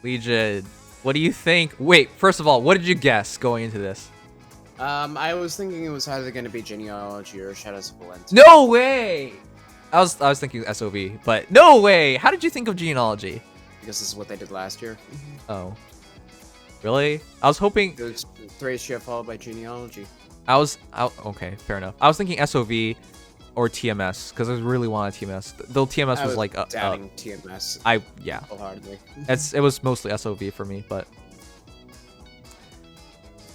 Legion, what do you think? Wait, first of all, what did you guess going into this? I was thinking it was either going to be Genealogy or Shadows of Valente. No way! I was thinking SOV, but no way! How did you think of Genealogy? Because this is what they did last year. Oh. Really? I was hoping... It was 3 year followed by Genealogy. Okay, fair enough. I was thinking SOV or TMS, because I really wanted TMS. Though TMS was like... doubting TMS. Yeah. Wholeheartedly. It was mostly SOV for me, but...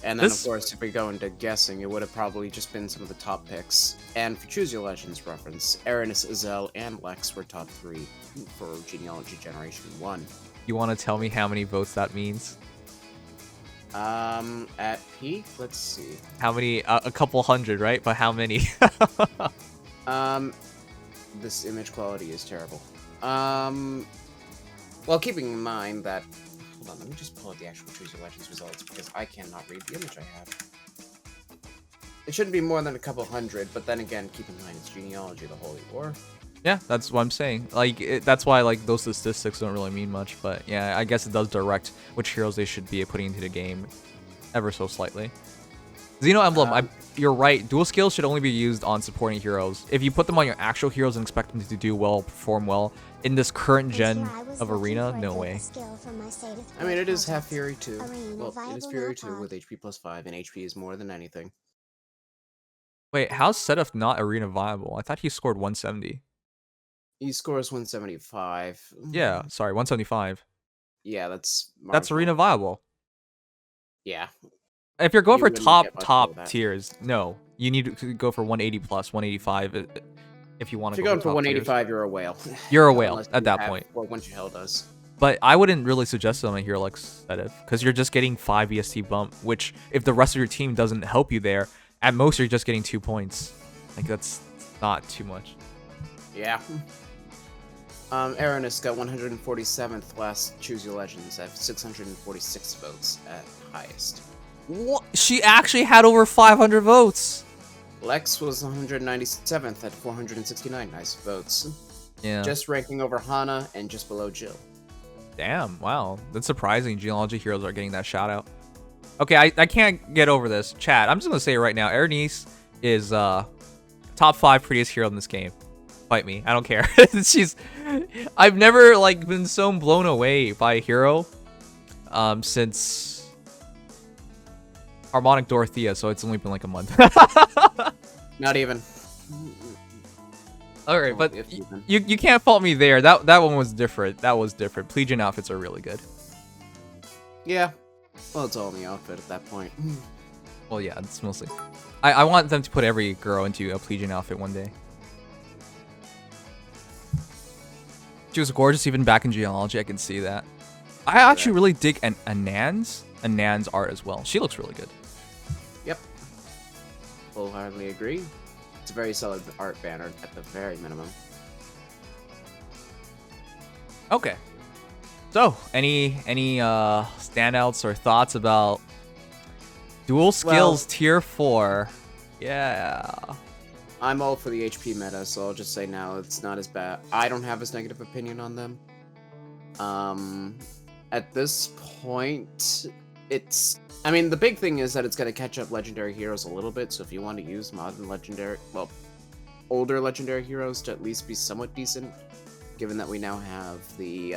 And then, of course, if we go into guessing, it would have probably just been some of the top picks. And for Choose Your Legends reference, Erinys, Azelle, and Lex were top 3 for Genealogy Generation 1. You want to tell me how many votes that means? At peak, let's see. How many? A couple hundred, right? But how many? This image quality is terrible. Well, keeping in mind that... Hold on, let me just pull up the actual Choose Your Legends results, because I cannot read the image I have. It shouldn't be more than a couple hundred, but then again, keep in mind, it's Genealogy, the Holy War. Yeah, that's what I'm saying. Like, that's why like those statistics don't really mean much. But yeah, I guess it does direct which heroes they should be putting into the game, ever so slightly. Xeno Emblem, you're right. Dual skills should only be used on supporting heroes. If you put them on your actual heroes and expect them to do well, perform well, in this current gen of Arena, no way. I mean, it is half Fury 2. Well, it is Fury 2 with HP plus 5, and HP is more than anything. Wait, how's Setuf not Arena viable? I thought he scored 170. He scores 175. Yeah, sorry, 175. Yeah, that's Arena viable. Yeah. If you're going for top tiers, no. You need to go for 180 plus, 185 if you want to go going for 185, tiers. you're a whale. You're a whale at that point. Or once your hell does. But I wouldn't really suggest them a hero like Setuf, because you're just getting 5 EST bump, which if the rest of your team doesn't help you there, at most you're just getting 2 points. Like, that's not too much. Yeah. Erinys got 147th last Choose Your Legends at 646 votes at highest. What? She actually had over 500 votes. Lex was 197th at 469 nice votes. Yeah. Just ranking over Hana and just below Jill. Damn, wow. That's surprising. Genealogy heroes are getting that shout out. Okay, I can't get over this. Chat, I'm just going to say it right now. Erenese is top 5 prettiest hero in this game. Fight me. I don't care. I've never like been so blown away by a hero since Harmonic Dorothea, so it's only been like a month. Not even. Alright, but you can't fault me there. That one was different. That was different. Plegian outfits are really good. Yeah. Well, it's all in the outfit at that point. Well, yeah, it's mostly... I want them to put every girl into a Plegian outfit one day. She was gorgeous even back in Genealogy, I can see that. I actually really dig Anand's art as well. She looks really good. Yep. Wholeheartedly agree. It's a very solid art banner at the very minimum. Okay. So, any standouts or thoughts about Dual Skills Tier 4? Yeah. I'm all for the HP meta, so I'll just say now it's not as bad. I don't have as negative opinion on them. At this point, it's... I mean, the big thing is that it's going to catch up legendary heroes a little bit, so if you want to use modern legendary... Well, older legendary heroes to at least be somewhat decent, given that we now have the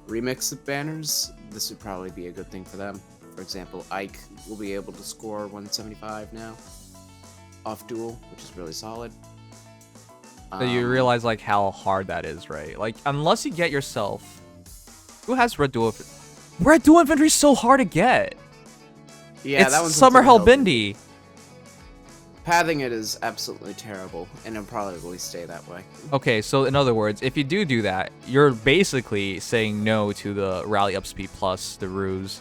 remix of banners, this would probably be a good thing for them. For example, Ike will be able to score 175 now off Duel, which is really solid. So you realize like how hard that is, right? Like, unless you get yourself... Who has Red Duel? Red Duel Infantry is so hard to get. Yeah, it's that one's Summer Hellbindi. Pathing it is absolutely terrible, and it'll probably stay that way. Okay, so in other words, if you do that, you're basically saying no to the Rally Up Speed Plus, the Ruse,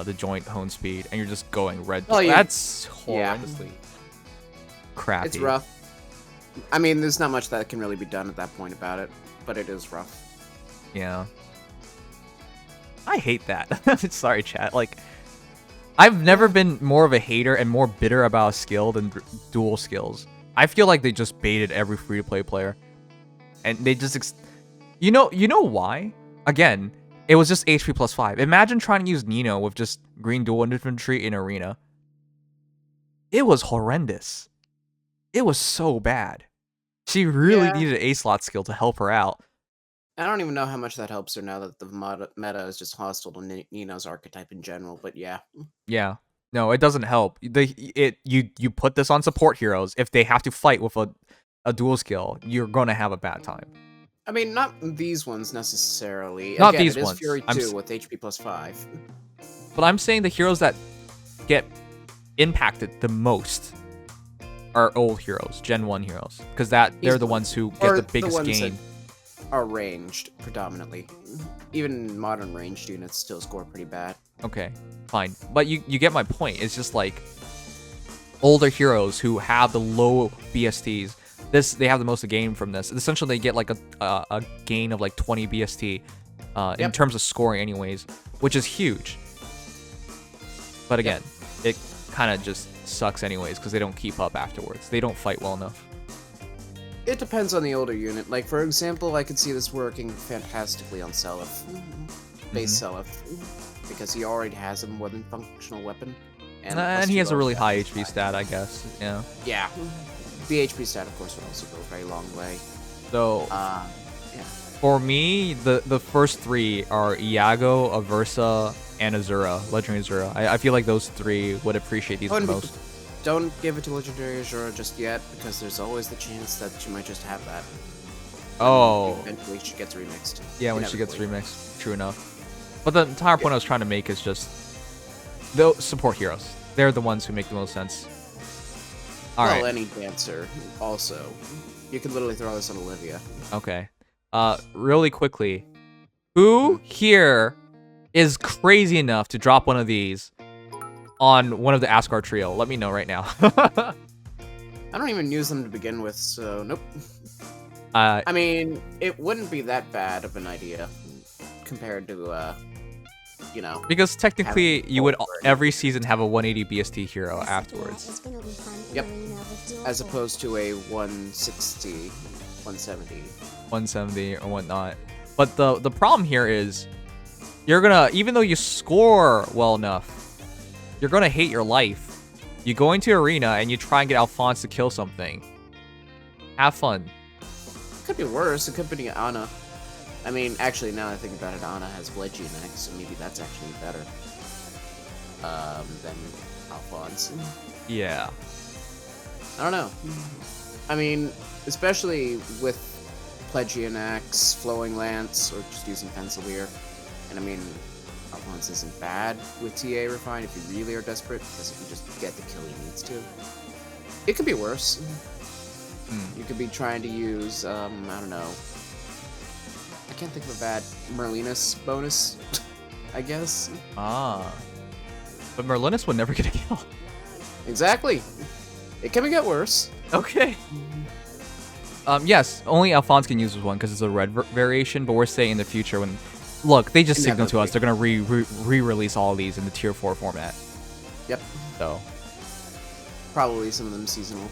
the Joint Hone Speed, and you're just going Red Duel. That's horrendously crappy. It's rough. I mean, there's not much that can really be done at that point about it, but it is rough. Yeah. I hate that. Sorry, chat. Like, I've never been more of a hater and more bitter about a skill than dual skills. I feel like they just baited every free-to-play player. And they just... You know why? Again, It was just HP plus 5. Imagine trying to use Nino with just green dual infantry in arena. It was horrendous. It was so bad. She really needed an A-slot skill to help her out. I don't even know how much that helps her now that the meta is just hostile to Nino's archetype in general, but yeah. Yeah. No, it doesn't help. You put this on support heroes. If they have to fight with a dual skill, you're gonna have a bad time. I mean, not these ones necessarily. Not Again, these it is ones. Fury 2 with HP plus 5. But I'm saying the heroes that get impacted the most are old heroes, Gen 1 heroes, because they're the ones who get the biggest gain. Are ranged predominantly. Even modern ranged units still score pretty bad. Okay, fine. But you get my point. It's just like older heroes who have the low BSTs. They have the most to gain from this. Essentially, they get like a gain of like 20 BST in terms of scoring, anyways, which is huge. But again, it kind of just sucks anyways because they don't keep up afterwards. They don't fight well enough. It depends on the older unit. Like, for example, I could see this working fantastically on Seliph. Base Seliph. Because he already has a more than functional weapon. And he has a really high HP stat, I guess. Yeah. Yeah. The HP stat, of course, would also go a very long way. So, yeah. For me, the first three are Iago, Aversa, and Azura, Legendary Azura. I feel like those three would appreciate these the most. Don't give it to Legendary Azura just yet, because there's always the chance that you might just have that. Oh. Eventually she gets remixed. Yeah, when she gets remixed. True enough. But the entire point I was trying to make is just those support heroes. They're the ones who make the most sense. Alright. Well, any dancer also. You could literally throw this on Olivia. Okay. Really quickly. Who here is crazy enough to drop one of these on one of the Asgard trio? Let me know right now. I don't even use them to begin with, so nope. I mean, it wouldn't be that bad of an idea compared to, you know. Because technically, you would every season have a 180 BST hero afterwards. Yep. As opposed to a 160, 170. 170 or whatnot. But the problem here is, you're gonna, even though you score well enough, you're gonna hate your life. You go into arena and you try and get Alphonse to kill something. Have fun. It could be worse. It could be Anna. I mean, actually, now that I think about it, Anna has Wedgie next, so maybe that's actually better than Alphonse. Yeah. I don't know. I mean, especially with Plegian Axe, Flowing Lance, or just using Pencilier. And I mean, Alphonse isn't bad with TA Refine if you really are desperate, because if you just get the kill he needs to. It could be worse. You could be trying to use, I don't know. I can't think of a bad Merlinus bonus, I guess. Ah. But Merlinus would never get a kill. Exactly. It can get worse. Okay. Yes, only Alphonse can use this one because it's a red variation, but we're saying in the future when... Look, they just signaled to us they're going to re-release all of these in the tier 4 format. Yep. So. Probably some of them seasonal.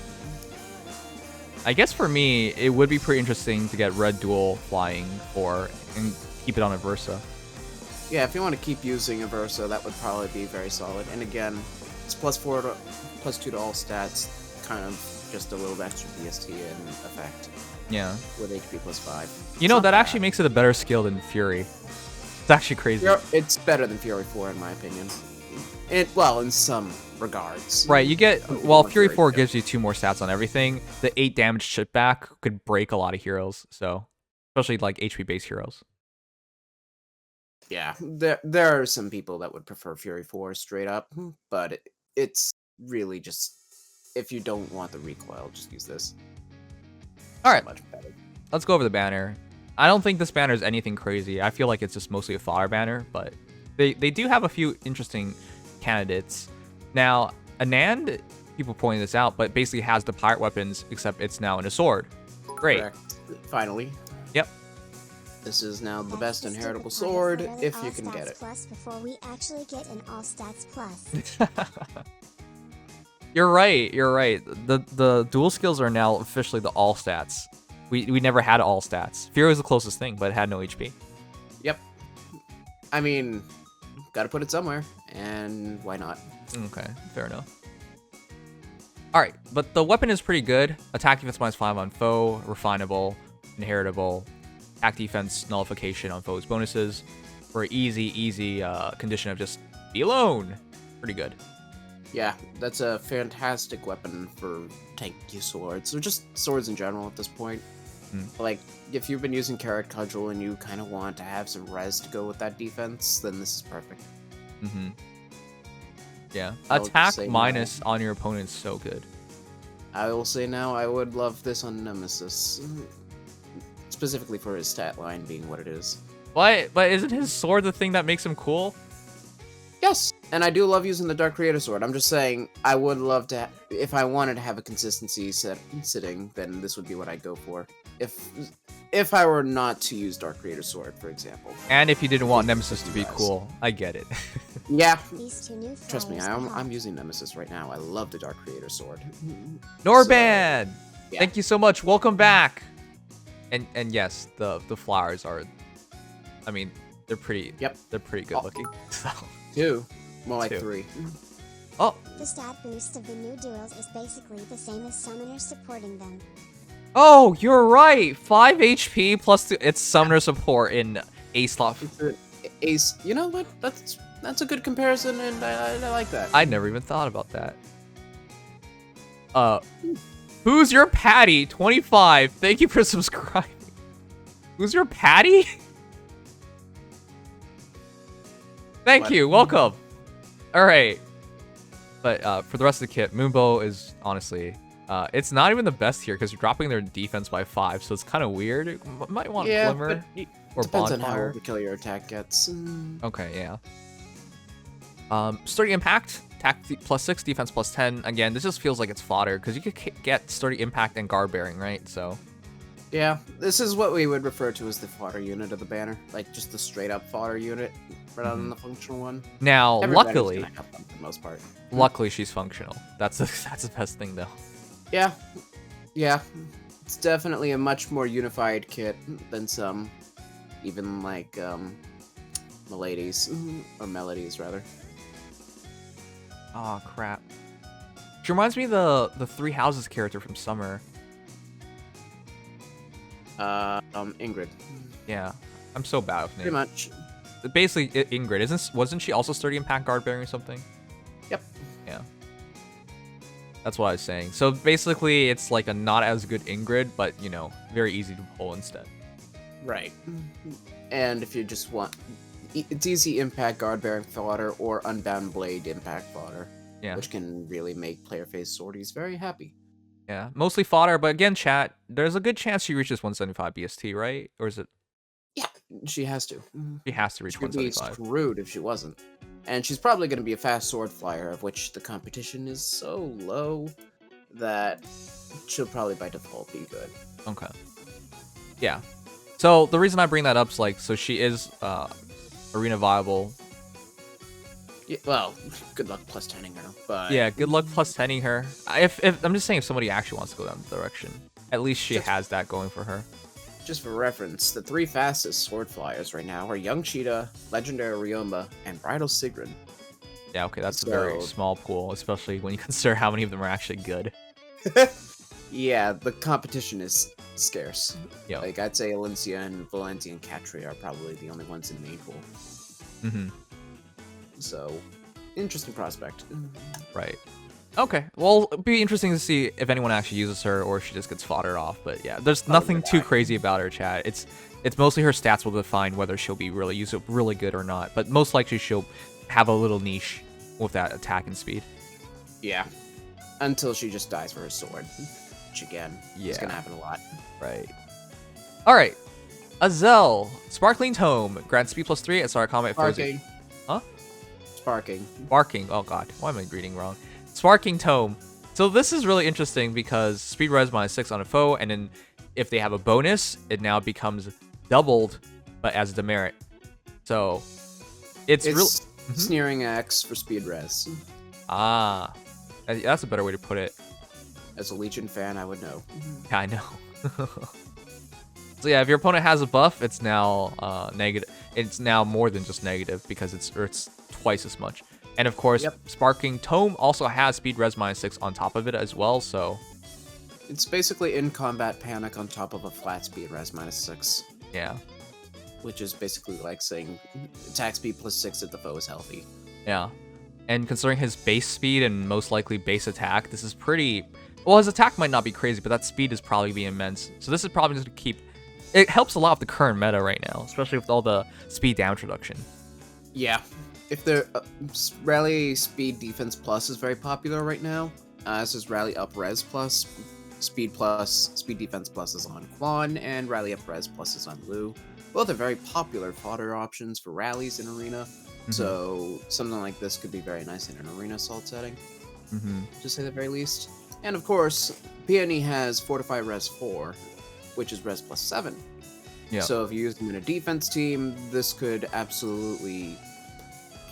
I guess for me, it would be pretty interesting to get Red Duel flying and keep it on Aversa. Yeah, if you want to keep using Aversa, that would probably be very solid. And again, it's +2 to all stats, kind of just a little extra BST in effect. Yeah. With HP +5. You know, that actually makes it a better skill than Fury. It's actually crazy. It's better than Fury 4 in my opinion. Well, in some regards. Right, you get... While Fury 4 gives you 2 more stats on everything, the 8 damage chip back could break a lot of heroes, so... Especially, like, HP-based heroes. Yeah, there are some people that would prefer Fury 4 straight up, but it's really just... If you don't want the recoil, just use this. Alright, much better. Let's go over the banner. I don't think this banner is anything crazy. I feel like it's just mostly a fodder banner, but they do have a few interesting candidates. Now, Anand, people pointing this out, but basically has the pirate weapons, except it's now in a sword. Great. Correct. Finally. Yep. This is now the best inheritable sword, if you can get it. Before we actually get an all stats plus. You're right. The dual skills are now officially the all stats. We never had all stats. Fury was the closest thing, but it had no HP. Yep. I mean, gotta put it somewhere, and why not? Okay, fair enough. Alright, but the weapon is pretty good. Attack defense -5 on foe, refinable, inheritable, attack defense nullification on foes bonuses for easy condition of just be alone. Pretty good. Yeah, that's a fantastic weapon for tanky swords, or just swords in general at this point. Like, if you've been using Carrot Cudgel and you kind of want to have some res to go with that defense, then this is perfect. Yeah. I'll just Attack say minus on your opponent's so good. I will say now, I would love this on Nemesis. Specifically for his stat line being what it is. What? But isn't his sword the thing that makes him cool? Yes, and I do love using the Dark Creator Sword. I'm just saying, I would love to, if I wanted to have a consistency sitting, then this would be what I'd go for. If I were not to use Dark Creator Sword, for example. And if you didn't want Nemesis to be cool, I get it. Yeah, These two new trust me, flyers I'm using Nemesis right now. I love the Dark Creator Sword. Norban! Yeah. Thank you so much. Welcome back. And yes, the flowers are, I mean, they're pretty. Yep. They're pretty good looking. So. 2. More like Two. 3. Oh. The stat boost of the new duels is basically the same as summoners supporting them. Oh, you're right. 5 HP plus it's summoner support in Ace slot. Ace, you know what? That's a good comparison, and I like that. I never even thought about that. Who's your Patty? 25. Thank you for subscribing. Who's your Patty? Thank What? you. Welcome. All right. But for the rest of the kit, Moonbow is honestly, it's not even the best here because you're dropping their defense by 5, so it's kind of weird. You might want Yeah, Glimmer but or depends on how Bonfire. overkill your attack gets. Okay, yeah. Sturdy Impact, attack +6, defense +10. Again, this just feels like it's fodder because you could get Sturdy Impact and Guard Bearing, right? So. Yeah, this is what we would refer to as the fodder unit of the banner, like just the straight up fodder unit, rather than the functional one. Now, Everybody's luckily, gonna have them for the most part. luckily she's functional. That's the best thing though. Yeah, yeah, it's definitely a much more unified kit than some, even like Melodies or Melodies rather. Oh crap. She reminds me of the Three Houses character from Summer. Ingrid. Yeah, I'm so bad with Pretty names. much. Basically, Ingrid wasn't she also Sturdy Impact Guard Bearing or something? Yep. Yeah. That's what I was saying. So basically, it's like a not as good Ingrid, but you know, very easy to pull instead. Right. And if you just want, it's easy impact guard bearing fodder or unbound blade impact fodder. Yeah. Which can really make player face sorties very happy. Yeah, mostly fodder, but again, chat, there's a good chance she reaches 175 BST, right? Or is it? Yeah, she has to. She has to reach She'd be 175. screwed if she wasn't. And she's probably going to be a fast sword flyer, of which the competition is so low that she'll probably by default be good. Okay. Yeah. So the reason I bring that up is like, so she is arena viable. Yeah, well, good luck plus 10ing her, but Yeah, good luck plus 10ing her. If I'm just saying, if somebody actually wants to go down the direction, at least she has that going for her. just for reference, the 3 fastest sword flyers right now are Young Cheetah, Legendary Ryoma, and Bridal Sigrun. Yeah, okay, that's a very So- small pool, especially when you consider how many of them are actually good. Yeah, the competition is scarce. Yeah. Like, I'd say Alencia and Valenti and Catri are probably the only ones in the main pool. Mm-hmm. So, interesting prospect. Right. Okay. Well, it'd be interesting to see if anyone actually uses her or if she just gets foddered off. But yeah, there's nothing too crazy about her, chat. It's mostly her stats will define whether she'll be really good or not. But most likely she'll have a little niche with that attack and speed. Yeah. Until she just dies for her sword. Which, again, is Yeah. going to happen a lot. Right. All right. Azelle, Sparkling Tome, grants speed +3 and start combat. Sparking. Huh? Sparking. Sparking. Oh god, why am I reading wrong? Sparking Tome. So this is really interesting because speed res -6 on a foe, and then if they have a bonus, it now becomes doubled, but as a demerit. So it's real. Sneering Axe for speed res. Ah, that's a better way to put it. As a Legion fan, I would know. Yeah, I know. So yeah, if your opponent has a buff, it's now negative. it's now more than just negative because it's twice as much. And of course, Yep. Sparking Tome also has speed res -6 on top of it as well, so It's basically in combat panic on top of a flat speed res -6, yeah. which is basically like saying attack speed +6 if the foe is healthy. Yeah. And considering his base speed and most likely base attack, this is pretty... Well, his attack might not be crazy, but that speed is probably be immense. So this is probably just to keep... It helps a lot with the current meta right now, especially with all the speed damage reduction. Yeah. If the Rally Speed Defense Plus is very popular right now, as is Rally Up Res Plus, Speed Defense Plus is on Quan, and Rally Up Res Plus is on Lu. Both are very popular fodder options for rallies in Arena. So something like this could be very nice in an Arena Assault setting, to say the very least. And of course, Peony has Fortify Res 4, which is Res +7. Yeah. So if you use him in a defense team, this could absolutely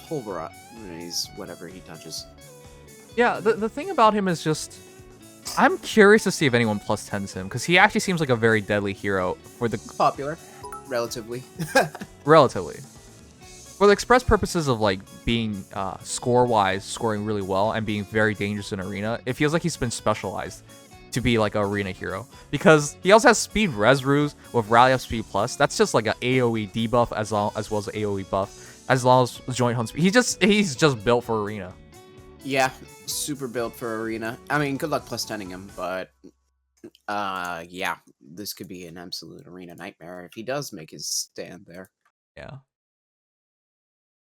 pulverize whatever he touches. Yeah, the thing about him is just... I'm curious to see if anyone +10s him, because he actually seems like a very deadly hero for the... Popular, relatively. Relatively. For the express purposes of like being score-wise, scoring really well, and being very dangerous in Arena, it feels like he's been specialized to be like an Arena hero. Because he also has speed res ruse with Rally Up Speed Plus. That's just like an AoE debuff as well as an AoE buff, as long as joint home speed. He's just built for Arena. Yeah, super built for Arena. I mean, good luck +10ing him, but yeah, this could be an absolute Arena nightmare if he does make his stand there. Yeah.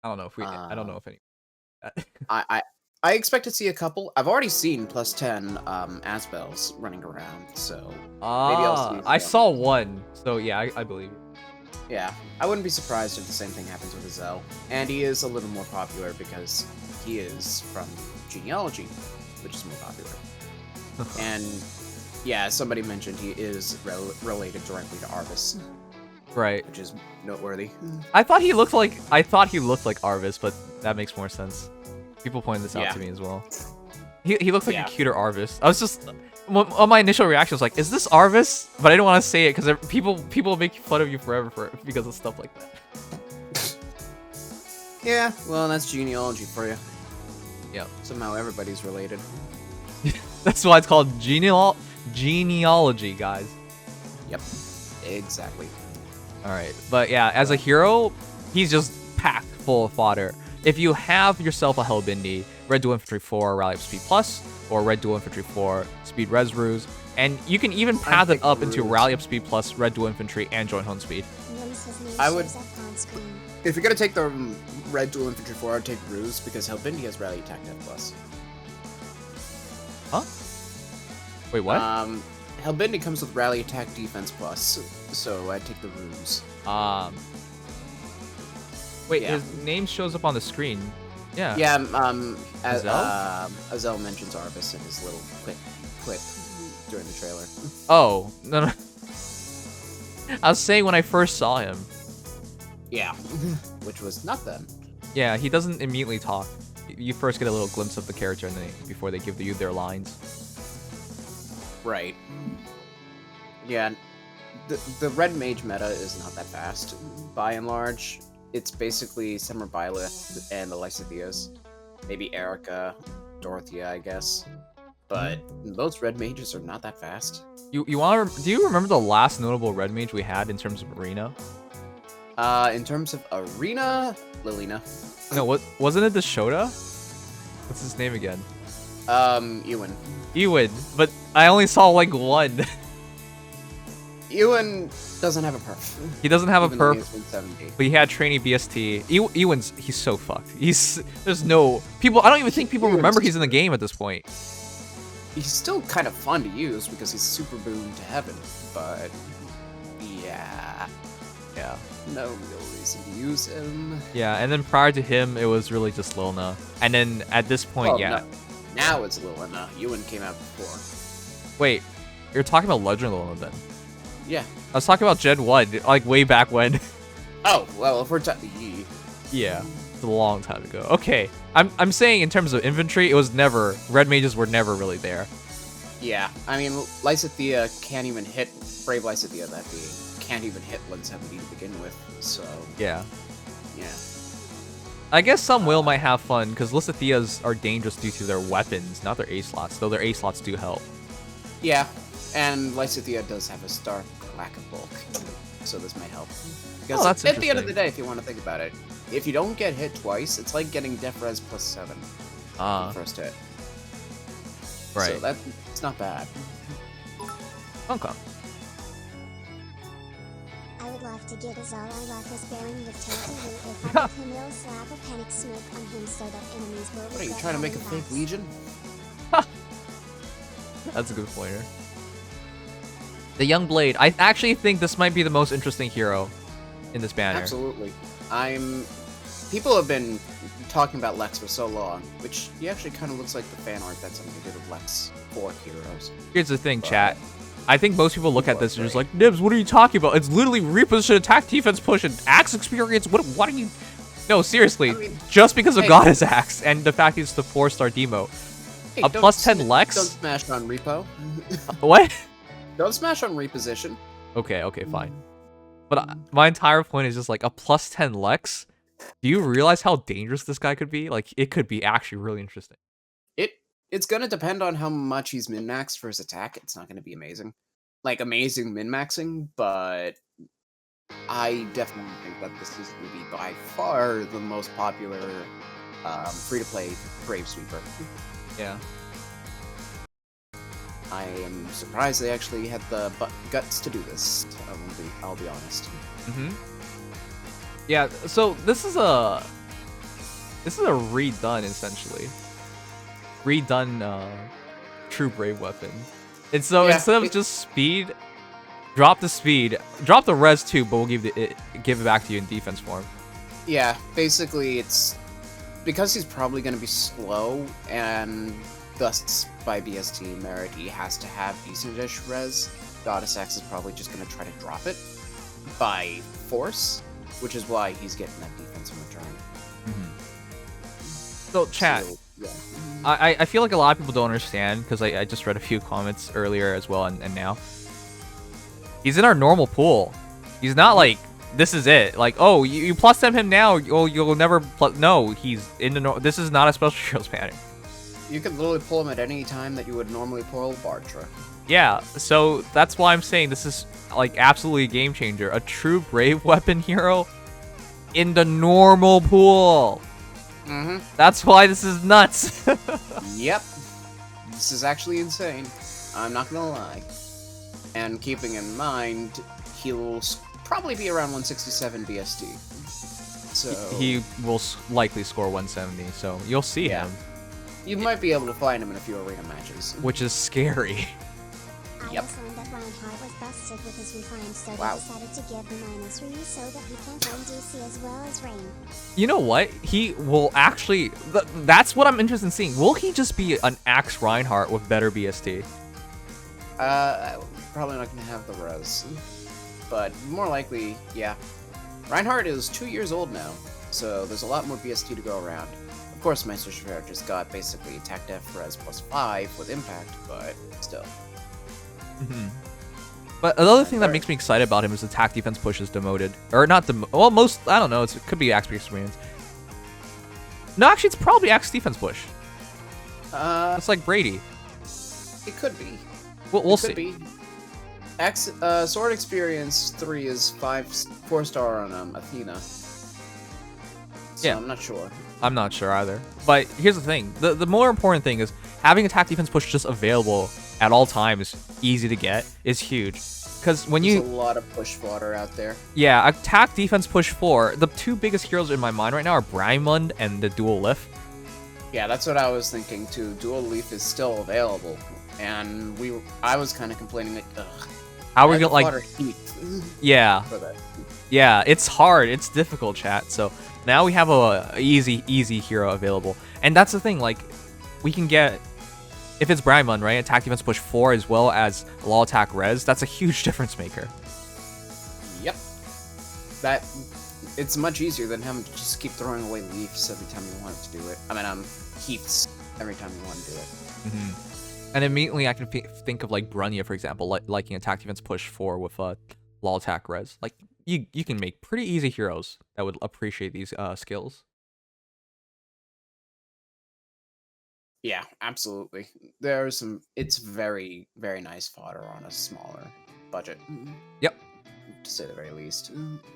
I don't know if any. I expect to see a couple. I've already seen +10 Azbels running around, so maybe I'll see. I saw one, so yeah, I believe you. Yeah, I wouldn't be surprised if the same thing happens with Azelle. And he is a little more popular because he is from Genealogy, which is more popular. And yeah, somebody mentioned he is related directly to Arvis, Right. which is noteworthy. I thought he looked like Arvis, but that makes more sense. People pointed this out Yeah. to me as well. He looks like Yeah. a cuter Arvis. I was just on my initial reaction was like, is this Arvis? But I didn't want to say it because people make fun of you forever because of stuff like that. Yeah, well, that's Genealogy for you. Yeah. Somehow everybody's related. That's why it's called genealogy, guys. Yep, exactly. All right, but yeah, as a hero, he's just packed full of fodder. If you have yourself a Hellbindi, Red Duel Infantry 4 Rally Up Speed Plus, or Red Duel Infantry 4 Speed Res Ruse, and you can even path it up into Rally Up Speed Plus, Red Duel Infantry, and Joint Home Speed. I would... If you're gonna take the Red Duel Infantry 4, I'd take Ruse, because Hellbindi has Rally Attack Net Plus. Huh? Wait, what? Hellbindi comes with Rally Attack Defense Plus, so I'd take the Ruse. Wait, yeah. his name shows up on the screen. Yeah. Yeah, Azelle? Azelle mentions Arvis in his little clip during the trailer. Oh, no. I was saying when I first saw him. Yeah, which was not them. Yeah, he doesn't immediately talk. You first get a little glimpse of the character before they give you their lines. Right. Yeah, the red mage meta is not that fast, by and large. It's basically Summer Byleth and the Lysitheas. Maybe Erica, Dorothea, I guess. But most red mages are not that fast. Do you remember the last notable red mage we had in terms of arena? In terms of arena, Lilina. No, wasn't it the Shota? What's his name again? Ewan. But I only saw like one. Ewan doesn't have a perf. He doesn't have a Even though perf, he's been 70. but he had trainee BST. He's so fucked. There's no people. I don't even think people remember he's in the game at this point. He's still kind of fun to use because he's super boon to heaven, but yeah, no real reason to use him. Yeah, and then prior to him, it was really just Lilna, and then at this point, Well, yeah. no. Now it's Lilina. Ewan came out before. Wait, you're talking about Legend Lilna then? Yeah. I was talking about Gen 1, like way back when. Oh, well, if we're talking... Yeah, it's a long time ago. Okay, I'm saying in terms of infantry, it was never... Red mages were never really there. Yeah, I mean, Lysithea can't even hit... Brave Lysithea, that being, can't even hit 170 to begin with, so Yeah. yeah. I guess some will might have fun, because Lysithias are dangerous due to their weapons, not their A slots, though their A slots do help. Yeah, and Lysithea does have a stark lack of bulk, so this might help. Because that's at the end of the interesting. day, if you want to think about it, if you don't get hit twice, it's like getting Def Res plus 7 on the first hit. Right. So that's not bad. Okay. I would love to get Azelle Wifus bearing with Turkey Root if I could mill slap a panic smoke on him so that enemies will What are you regret trying to make a having fake vibes. Legion? That's a good pointer. The Young Blade. I actually think this might be the most interesting hero in this banner. Absolutely. People have been talking about Lex for so long, which he actually kind of looks like the fan art that somebody did of Lex for Heroes. Here's the thing, chat. I think most people look at this and just like, Nibs, what are you talking about? It's literally reposition, attack, defense, push, and axe experience. What are you... No, seriously. I mean, just because of hey. Goddess Axe and the fact he's the 4-star demo. Hey, A plus 10 Lex? Don't smash on repo. What? Don't smash on reposition. Okay, fine. But my entire point is just like, a plus 10 Lex? Do you realize how dangerous this guy could be? Like, it could be actually really interesting. It's gonna depend on how much he's min-maxed for his attack. It's not gonna be amazing. Like, amazing min-maxing, but I definitely think that this is gonna be by far the most popular free-to-play Brave Sweeper. Yeah. I am surprised they actually had the guts to do this. I'll be honest. Mm-hmm. Yeah, so this is a redone, essentially. Redone True Brave weapon. And so instead of just speed, drop the speed, drop the res too, but we'll give it back to you in defense form. Yeah, basically it's because he's probably going to be slow, and thus by BST merit he has to have decent-ish res. Goddess Axe is probably just going to try to drop it by force, which is why he's getting that defense in return. So chat, So, yeah. I feel like a lot of people don't understand, because I just read a few comments earlier as well, and now. He's in our normal pool. He's not like, this is it. Like, oh, you plus him now, you'll never plus... No, he's in the... This is not a special heroes banner. You could literally pull him at any time that you would normally pull Bartra. Yeah, so that's why I'm saying this is, like, absolutely a game changer. A true Brave weapon hero in the normal pool. Mm-hmm. That's why this is nuts. Yep. This is actually insane. I'm not gonna lie. And keeping in mind, he'll probably be around 167 BSD. So He will likely score 170, so you'll see him, you might be able to find him in a few arena matches. which is scary. I Yep. just learned that Reinhardt was busted with his refined, so Wow. they decided to give him minus re so that he can find DC as well as Rain. You know what? He will actually... That's what I'm interested in seeing. Will he just be an Axe Reinhardt with better BST? Probably not gonna have the res. But more likely, yeah. Reinhardt is 2 years old now, so there's a lot more BST to go around. Of course, Meister Schwer just got basically attack def res plus 5 with impact, but still. But another thing that makes me excited about him is attack defense push is demoted. Or not well, most... I don't know. It could be axe experience. No, actually, it's probably axe defense push. It's like Brady. It could be. We'll It could see. be. Sword Experience 3 is 4-star on Athena. So Yeah. I'm not sure. I'm not sure either. But here's the thing. The more important thing is having attack defense push just available at all times, easy to get, is huge. Because when There's you... a lot of push fodder out there. Yeah, attack defense push 4. The two biggest heroes in my mind right now are Brymund and the Duel Lift. Yeah, that's what I was thinking too. Dual Leaf is still available, and I was kind of complaining like, ugh. How are we I gonna like... fodder heat Yeah. for that. Yeah, it's hard. It's difficult, chat. So now we have a easy hero available. And that's the thing, like, we can get... If it's Brymund, right? Attack defense push 4 as well as law attack res, that's a huge difference maker. Yep. It's much easier than having to just keep throwing away leaves every time you want to do it. I mean, heaths every time you want to do it. And immediately I can think of like Brunya, for example, liking attack defense push 4 with law wall attack res. Like you can make pretty easy heroes that would appreciate these skills. Yeah, absolutely. There's some. It's very, very nice fodder on a smaller budget. Yep. To say the very least.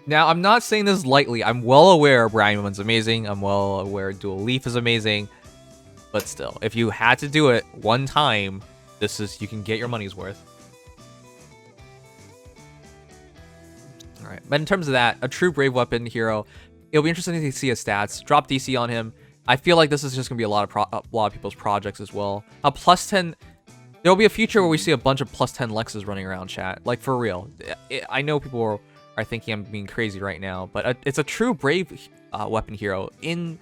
Now, I'm not saying this lightly. I'm well aware Brian's amazing. I'm well aware Dual Leaf is amazing. But still, if you had to do it one time, you can get your money's worth. Alright, but in terms of that, a true Brave Weapon hero, it'll be interesting to see his stats. Drop DC on him. I feel like this is just going to be a lot of people's projects as well. A plus 10... There'll be a future where we see a bunch of plus 10 Lexes running around, chat. Like, for real. I know people are thinking I'm being crazy right now, but it's a true Brave Weapon hero in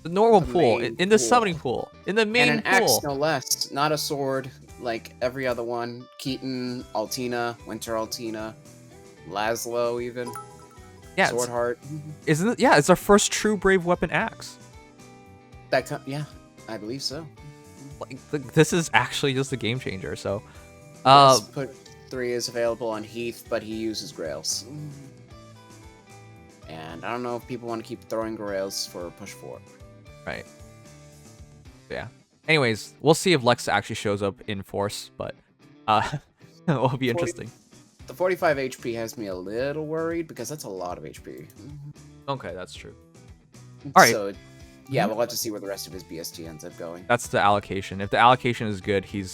the normal pool, in the summoning pool, in the main and an pool. axe, no less. Not a sword like every other one. Keaton, Altina, Winter Altina, Laszlo even. Yeah, Swordheart. Isn't it? Yeah, it's our first true Brave Weapon axe. Yeah, I believe so. Like, this is actually just a game changer. So, Put 3 is available on Heath, but he uses Grails. And I don't know if people want to keep throwing Grails for push 4. Right. Yeah. Anyways, we'll see if Lex actually shows up in force, but it will be interesting. The 45 HP has me a little worried because that's a lot of HP. Okay, that's true. All right. So, yeah, we'll have to see where the rest of his BST ends up going. That's the allocation. If the allocation is good, he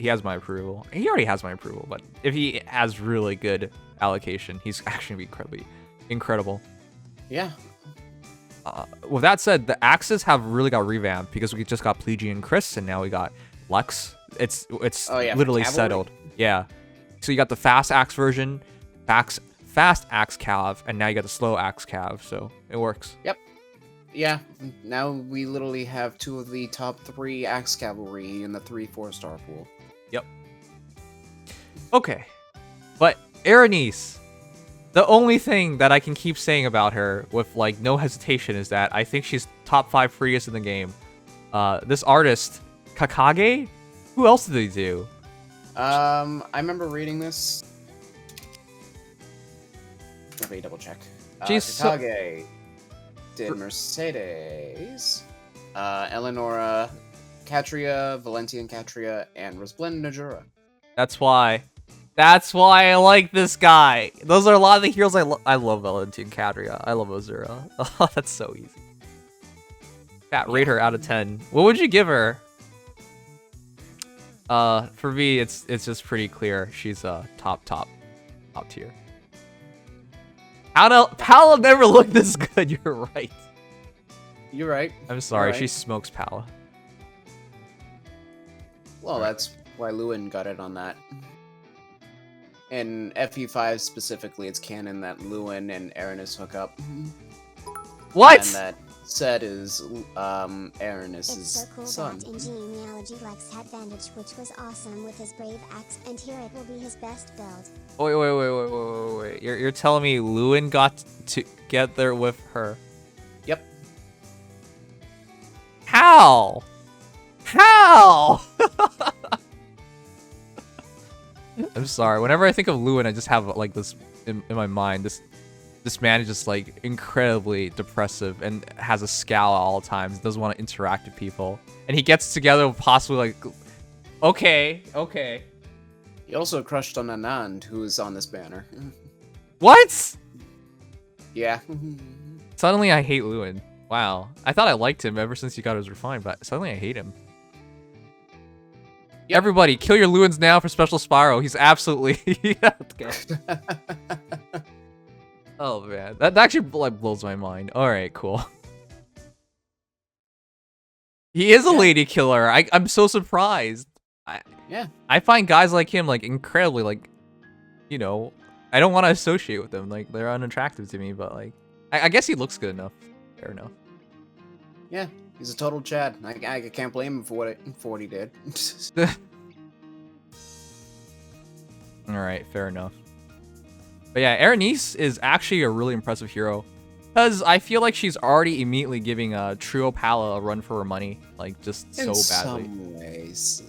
has my approval. He already has my approval, but if he has really good allocation, he's actually gonna be incredible. Yeah. With that said, the axes have really got revamped because we just got Plegian and Chris, and now we got Lex. It's literally settled. Yeah. So you got the fast axe version, fast axe cav, and now you got the slow axe cav. So it works. Yep. Yeah, now we literally have 2 of the top 3 Axe Cavalry in the 3 4-star pool. Yep. Okay. But Erenese, the only thing that I can keep saying about her with like no hesitation is that I think she's top 5 prettiest in the game. This artist, Kakage? Who else did they do? I remember reading this. Let me double check. She's Kakage did Mercedes, Eleonora, Catria, Valentian Catria, and Resplendent Najura. That's why I like this guy. Those are a lot of the heroes I love. Valentian Catria. I love Azura. Oh, that's so easy. Pat, rate her out of 10. What would you give her? For me, it's just pretty clear. She's top tier. Pala never looked this good. You're right. You're right. I'm sorry. Right. She smokes Pala. Well, that's why Lewin got it on that. In FE5 specifically, it's canon that Lewin and Erinys hook up. What? And that Set is Erenese' It's so cool son. that in Genealogy Lex had Bandage, which was awesome with his Brave Axe, and here it will be his best build. Wait. You're telling me Lewin got together with her? Yep. How? I'm sorry. Whenever I think of Lewin, I just have like this in my mind. This man is just like incredibly depressive and has a scowl at all times. Doesn't want to interact with people, and he gets together with possibly like, okay. He also crushed on Anand, who is on this banner. What? Yeah. Suddenly I hate Lewin. Wow. I thought I liked him ever since he got his refined, but suddenly I hate him. Yep. Everybody, kill your Lewins now for Special Spyro. He's absolutely... Okay. Oh, man. That actually like blows my mind. Alright, cool. He is a lady killer. I'm so surprised. I find guys like him, like, incredibly, like, you know, I don't want to associate with them. Like, they're unattractive to me, but, like, I guess he looks good enough. Fair enough. Yeah, he's a total Chad. I can't blame him for what he did. Alright, fair enough. But yeah, Erenese is actually a really impressive hero. Because I feel like she's already immediately giving Trio Pala a run for her money. Like, just so badly. In some ways.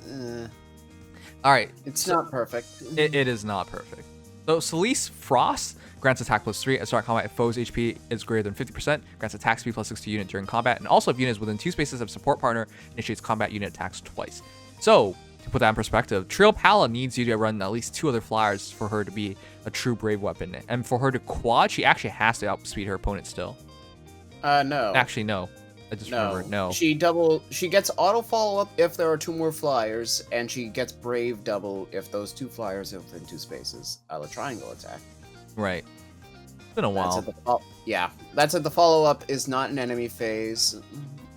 Alright. It's not perfect. It is not perfect. So Celeste Frost grants attack +3 at start combat if foes HP is greater than 50%, grants attack speed +6 to unit during combat, and also if unit is within 2 spaces of support partner, initiates combat unit attacks twice. So, to put that in perspective, Trio Pala needs you to run at least 2 other flyers for her to be a true brave weapon. And for her to quad, she actually has to outspeed her opponent still. No. Actually, no. I just remembered, no. She gets auto follow-up if there are 2 more flyers, and she gets brave double if those 2 flyers are within 2 spaces. A triangle attack. Right. It's been a while. That's at the follow-up is not an enemy phase,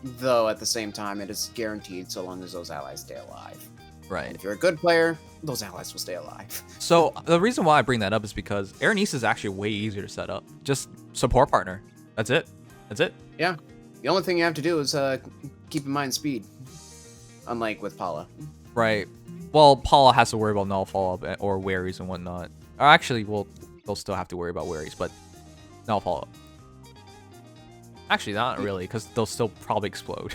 though at the same time it is guaranteed so long as those allies stay alive. Right. And if you're a good player, those allies will stay alive. So the reason why I bring that up is because Erenese is actually way easier to set up. Just support partner. That's it. That's it. Yeah. The only thing you have to do is keep in mind speed. Unlike with Paula. Right. Well, Paula has to worry about null follow-up or worries and whatnot. Or actually, well, they'll still have to worry about worries, but null follow-up. Actually, not really, because they'll still probably explode.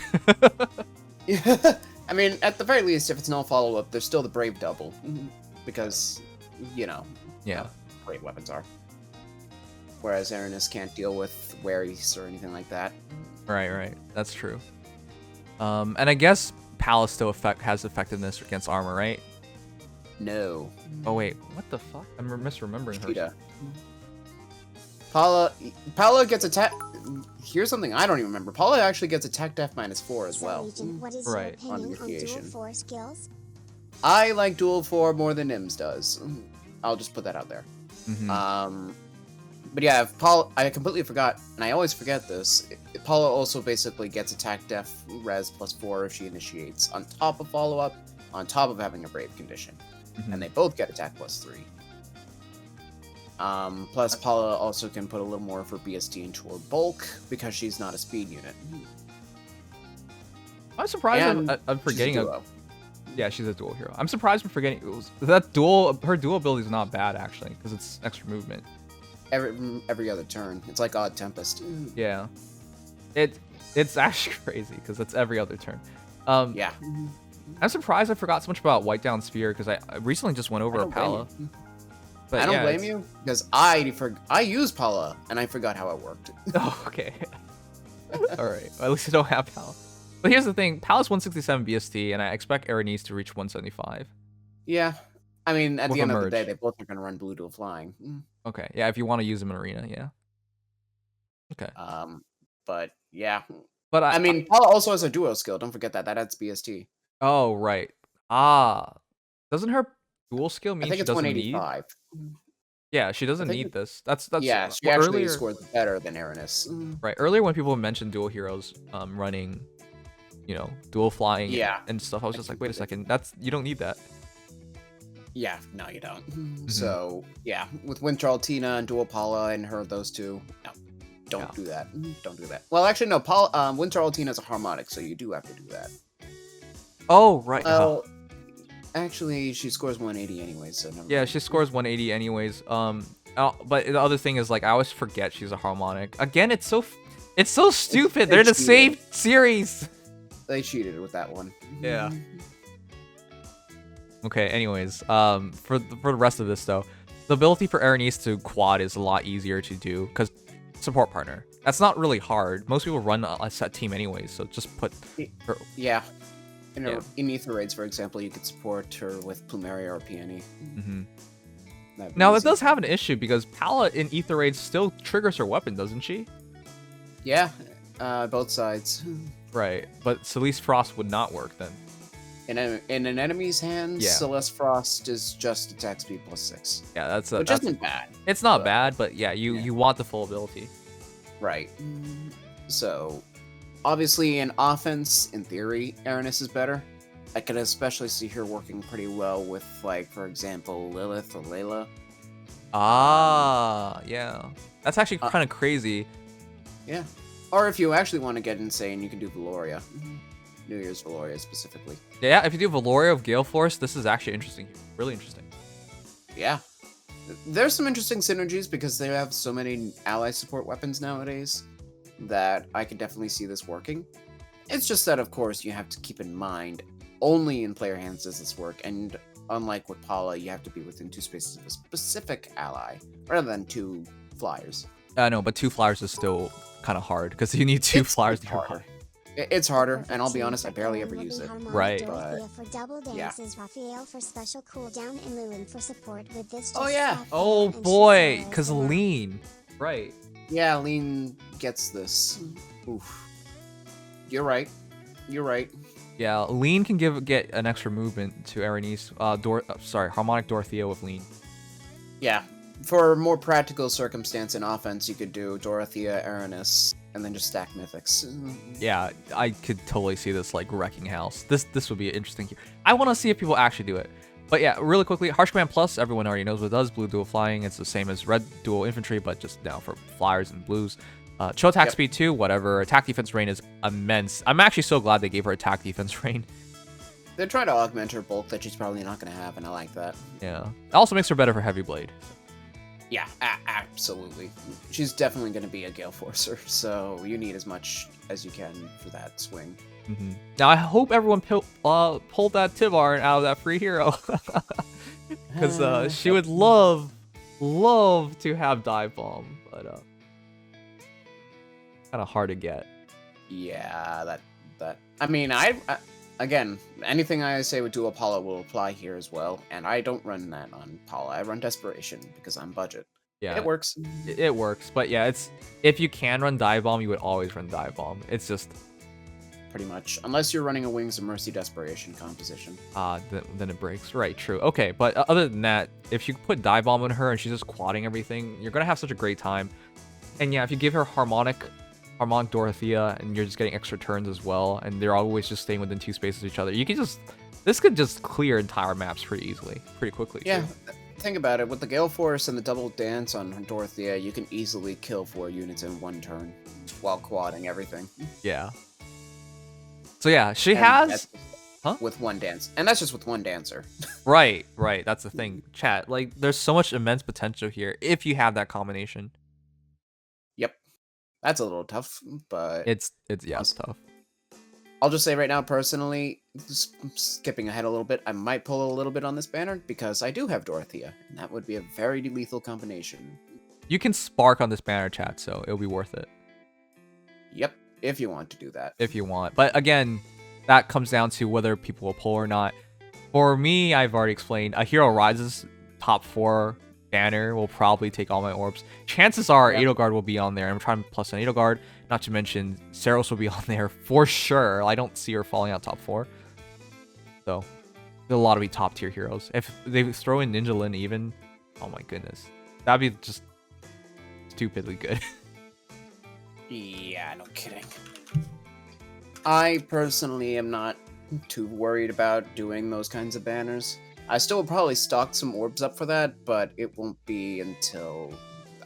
Yeah. I mean, at the very least, if it's null follow-up, there's still the brave double. Because, you know, yeah, how great weapons are. Whereas Erinys can't deal with worries or anything like that. Right. That's true. And I guess Palace still has effectiveness against armor, right? No. Oh wait, what the fuck? I'm misremembering her. Paula gets attack. Here's something I don't even remember. Paula actually gets attack def -4 as well. Legion, what is Right. your opinion on initiation. Duel 4 skills? I like Duel 4 more than Nims does. I'll just put that out there. But yeah, I completely forgot, and I always forget this. Paula also basically gets attack def res +4 if she initiates, on top of follow-up, on top of having a brave condition. And they both get attack +3. Plus, Paula also can put a little more of her BST into her bulk, because she's not a speed unit. I'm surprised I'm forgetting yeah, she's a dual hero. I'm surprised I'm forgetting that her dual ability is not bad actually, because it's extra movement. Every other turn. It's like Odd Tempest. Yeah. It's actually crazy, because it's every other turn. Yeah. I'm surprised I forgot so much about White Down Sphere, because I recently just went over a Pala. But I don't yeah, blame you, because I used Paula, and I forgot how it worked. Oh, okay. Alright, well, at least I don't have Pala. But here's the thing, Pala's 167 BST, and I expect Erenese to reach 175. Yeah. I mean, at With the a end of the merge. day, they both are going to run Blue Duel Flying. Okay, yeah, if you want to use them in Arena, yeah. Okay. But, yeah. But I mean, Paula also has a duo skill. Don't forget that. That adds BST. Oh, right. Ah. Doesn't her dual skill mean I think she it's doesn't 185. need? Yeah, she doesn't need this. That's yeah, she actually earlier, scores better than Erinys. Right. Earlier when people mentioned dual heroes running, dual flying and stuff, I was just like, wait a second, you don't need that. Yeah, no, you don't. So, yeah, with Winter Altina and Dual Paula and those two, no, don't do that. Don't do that. Well, actually, no, Winter Altina is a harmonic, so you do have to do that. Oh, right. Well, actually, she scores 180 anyways, so never mind. She scores 180 anyways. But the other thing is, like, I always forget she's a harmonic. Again, it's so stupid. They're the same series. They cheated with that one. Yeah. Okay, anyways, for the rest of this, though, the ability for Erenese to quad is a lot easier to do, because support partner. That's not really hard. Most people run a set team anyways, so just put her... Yeah. In Ether Raids, for example, you could support her with Plumeria or Peony. Now, that does have an issue, because Pala in Ether Raids still triggers her weapon, doesn't she? Yeah, both sides. Right, but Celeste Frost would not work then. In an enemy's hands, Celeste Frost is just attack speed +6. Yeah, which isn't bad. It's not bad, but yeah, you want the full ability. Right. So, obviously, in offense, in theory, Erenese is better. I could especially see her working pretty well with, like, for example, Lilith or Layla. Ah, yeah. That's actually kind of crazy. Yeah. Or if you actually want to get insane, you can do Valoria. New Year's Valoria specifically. Yeah, if you do Valoria of Gale Force, this is actually interesting. Really interesting. Yeah. There's some interesting synergies because they have so many ally support weapons nowadays that I could definitely see this working. It's just that, of course, you have to keep in mind only in player hands does this work, and unlike with Paula, you have to be within 2 spaces of a specific ally, rather than 2 flyers. I know, but 2 flyers is still kind of hard because you need 2 flyers It's to your harder. It's harder, and I'll be honest, I barely ever use it. Right. Dorothea for double yeah. dances, Raphael for special cooldown, and Lewin for support with this. Oh, yeah. Oh boy, because lean. Right. Yeah, Lean gets this. Oof. You're right. You're right. Yeah, lean can get an extra movement to Erenese. Harmonic Dorothea with lean. Yeah. For a more practical circumstance in offense, you could do Dorothea, Erinys, and then just stack mythics. Yeah, I could totally see this like wrecking house. This would be interesting here. I want to see if people actually do it. But yeah, really quickly, Harsh Command Plus, everyone already knows what it does. Blue dual flying, it's the same as red dual infantry, but just now for flyers and blues. Chill attack speed 2, whatever. Attack defense range is immense. I'm actually so glad they gave her attack defense range. They're trying to augment her bulk that she's probably not going to have, and I like that. Yeah. It also makes her better for Heavy Blade. Yeah, absolutely. She's definitely going to be a Gale Forcer, so you need as much as you can for that swing. Now, I hope everyone pulled that Tibarn out of that free hero. Because she would love to have Dive Bomb, but kind of hard to get. Yeah, that. I mean, again, anything I say with Dual Paula will apply here as well, and I don't run that on Paula. I run Desperation because I'm budget. Yeah, it works. It works, but yeah, if you can run Dive Bomb, you would always run Dive Bomb. It's just pretty much, unless you're running a Wings of Mercy Desperation composition. Then it breaks. Right, true. Okay, but other than that, if you put Dive Bomb on her and she's just quadding everything, you're gonna have such a great time. And yeah, if you give her Harmonic Dorothea, and you're just getting extra turns as well, and they're always just staying within 2 spaces of each other, you can this could just clear entire maps pretty easily, pretty quickly. Yeah, too. Think about it. With the Gale Force and the double dance on Dorothea, you can easily kill 4 units in 1 turn while quadding everything. Yeah. So yeah, she has with 1 dance, and that's just with 1 dancer. Right. That's the thing, chat. Like, there's so much immense potential here if you have that combination. Yep, that's a little tough, but it's tough. I'll just say right now, personally, just skipping ahead a little bit, I might pull a little bit on this banner because I do have Dorothea, and that would be a very lethal combination. You can spark on this banner, chat, so it'll be worth it. Yep. If you want to do that. If you want. But again, that comes down to whether people will pull or not. For me, I've already explained, a Hero Rises top 4 banner will probably take all my orbs. Chances are Edelgard will be on there. I'm trying to plus an Edelgard. Not to mention, Saros will be on there for sure. I don't see her falling out top 4. So, there's a lot of top tier heroes. If they throw in Ninja Lin even, oh my goodness. That'd be just stupidly good. Yeah, no kidding. I personally am not too worried about doing those kinds of banners. I still will probably stock some orbs up for that, but it won't be until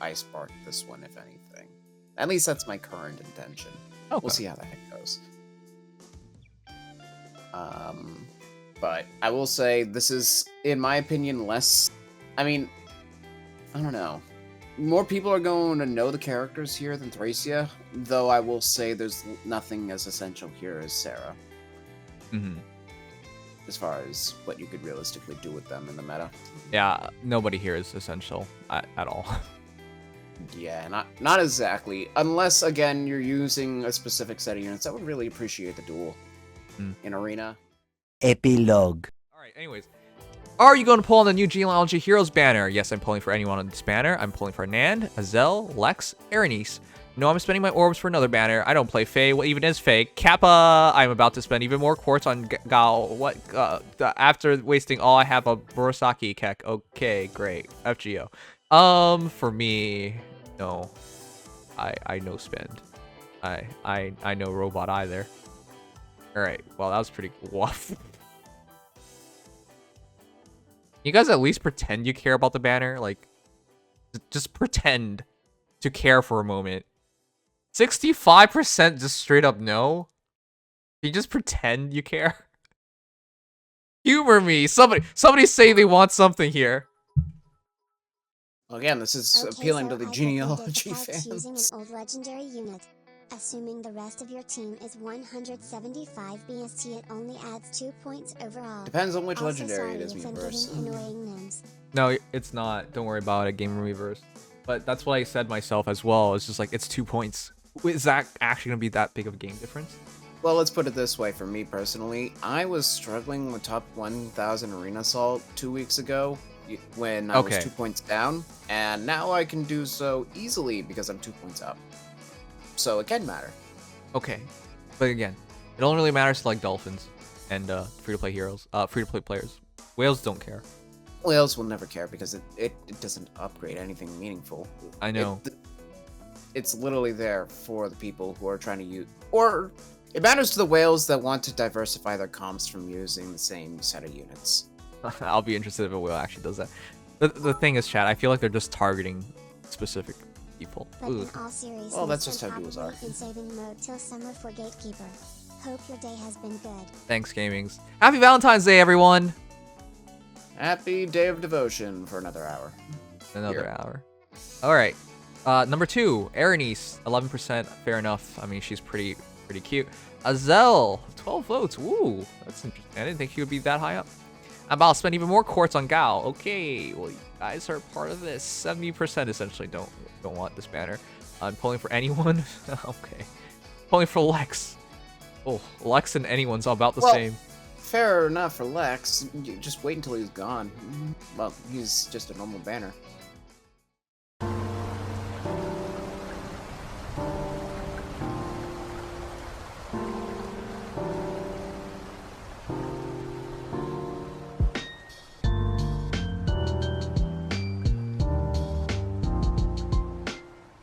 I spark this one, if anything. At least that's my current intention. Okay. We'll see how the heck goes. But I will say this is, in my opinion, less... I mean, I don't know. More people are going to know the characters here than Thracia, though I will say there's nothing as essential here as Sarah. As far as what you could realistically do with them in the meta. Yeah, nobody here is essential at all. Yeah, not exactly. Unless, again, you're using a specific set of units. I would really appreciate the duel in Arena. Epilogue. Alright, anyways. Are you going to pull on the new Genealogy Heroes banner? Yes, I'm pulling for anyone on this banner. I'm pulling for Annand, Azelle, Lex, Erinys. No, I'm spending my orbs for another banner. I don't play Fae. What even is Fae? Kappa! I'm about to spend even more quartz on Gal. After wasting all I have of Borosaki Kek. Okay, great. FGO. For me, no. I no spend. I no robot either. Alright, well, that was pretty woof. You guys at least pretend you care about the banner? Like, just pretend to care for a moment. 65% just straight up no? You just pretend you care? Humor me! Somebody say they want something here. Well, again, this is Okay, appealing so to the I Genealogy fans. Using an fans. old legendary unit. Assuming the rest of your team is 175 BST, it only adds 2 points overall. Depends on which Also, legendary it sorry is, if I'm Reverse. giving annoying names. No, it's not. Don't worry about it, Game Reverse. But that's what I said myself as well. It's just like, it's 2 points. Is that actually going to be that big of a game difference? Well, let's put it this way. For me personally, I was struggling with top 1000 Arena Assault 2 weeks ago when I was 2 points down, and now I can do so easily because I'm 2 points up. So it can matter. Okay. But again, it only really matters to like Dolphins and free-to-play heroes, free-to-play players. Whales don't care. Whales will never care because it doesn't upgrade anything meaningful. I know. It's literally there for the people who are trying to use, or it matters to the whales that want to diversify their comps from using the same set of units. I'll be interested if a whale actually does that. The thing is, chat, I feel like they're just targeting specific people. But in all seriousness, well, that's just how I'm duels are. probably in saving mode till summer for Gatekeeper. Hope your day has been good. Thanks, Gamings. Happy Valentine's Day, everyone! Happy Day of Devotion for another hour. Another hour. Alright. Number 2, Erenese, 11%. Fair enough. I mean, she's pretty cute. Azelle, 12 votes. Woo, that's interesting. I didn't think she would be that high up. I'm about to spend even more quartz on Gal. Okay, well, you guys are part of this. 70% essentially don't want this banner. I'm pulling for anyone. Okay. Pulling for Lex. Oh, Lex and anyone's about the same. Fair enough for Lex. You just wait until he's gone. Well, he's just a normal banner.